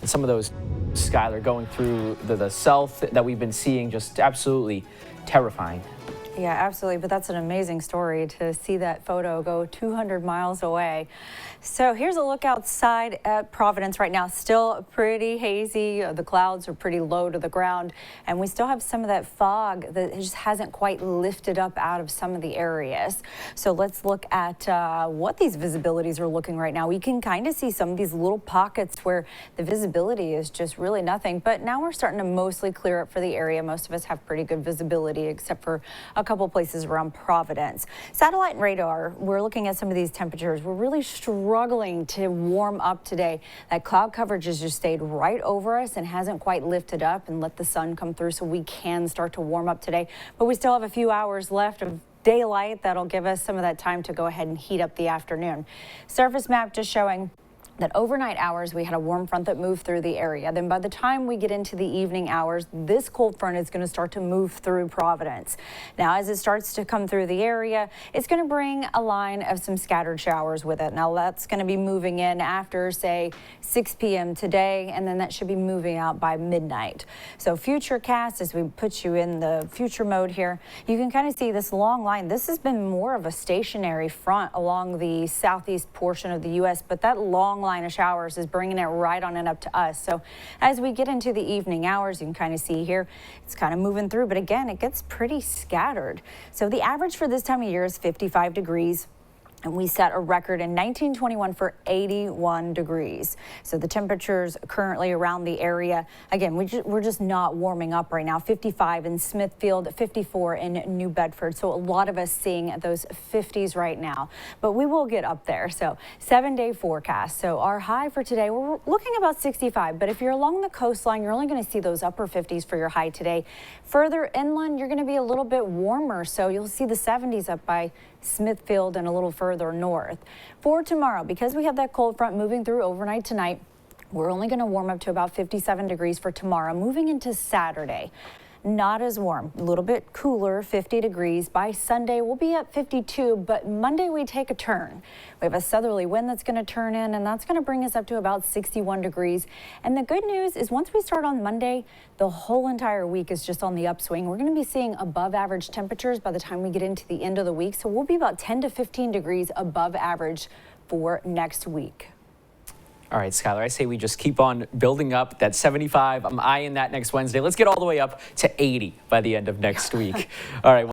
Some of those, Skylar, going through the south that we've been seeing, just absolutely terrifying. Yeah, absolutely. But that's an amazing story to see that photo go 200 miles away. So here's a look outside at Providence right now. Still pretty hazy. The clouds are pretty low to the ground, and we still have some of that fog that just hasn't quite lifted up out of some of the areas. So let's look at what these visibilities are looking right now. We can kind of see some of these little pockets where the visibility is just really nothing. But now we're starting to mostly clear up for the area. Most of us have pretty good visibility, except for a couple places around Providence. Satellite and radar, we're looking at some of these temperatures. We're really struggling to warm up today. That cloud coverage has just stayed right over us and hasn't quite lifted up and let the sun come through, so we can start to warm up today. But we still have a few hours left of daylight that'll give us some of that time to go ahead and heat up the afternoon. Surface map just showing that overnight hours we had a warm front that moved through the area. Then by the time we get into the evening hours, this cold front is going to start to move through Providence. Now, as it starts to come through the area, it's going to bring a line of some scattered showers with it. Now, that's going to be moving in after, say, 6 p.m. today, and then that should be moving out by midnight. So Futurecast, as we put you in the future mode here, you can kind of see this long line. This has been more of a stationary front along the southeast portion of the U.S., but that long line of showers is bringing it right on and up to us. So as we get into the evening hours, you can kind of see here, it's kind of moving through, but again, it gets pretty scattered. So the average for this time of year is 55 degrees. And we set a record in 1921 for 81 degrees. So the temperatures currently around the area, again, we're just not warming up right now. 55 in Smithfield, 54 in New Bedford. So a lot of us seeing those 50s right now, but we will get up there. So 7-day forecast. So our high for today, we're looking about 65, but if you're along the coastline, you're only going to see those upper 50s for your high today. Further inland, you're going to be a little bit warmer. So you'll see the 70s up by Smithfield and a little further north. For tomorrow, because we have that cold front moving through overnight tonight, we're only going to warm up to about 57 degrees for tomorrow. Moving into Saturday, not as warm, a little bit cooler, 50 degrees. By Sunday, we'll be at 52, but Monday we take a turn. We have a southerly wind that's going to turn in, and that's going to bring us up to about 61 degrees. And the good news is once we start on Monday, the whole entire week is just on the upswing. We're going to be seeing above average temperatures by the time we get into the end of the week. So we'll be about 10 to 15 degrees above average for next week. All right, Skylar, I say we just keep on building up. That 75, I'm eyeing that next Wednesday. Let's get all the way up to 80 by the end of next week. All right.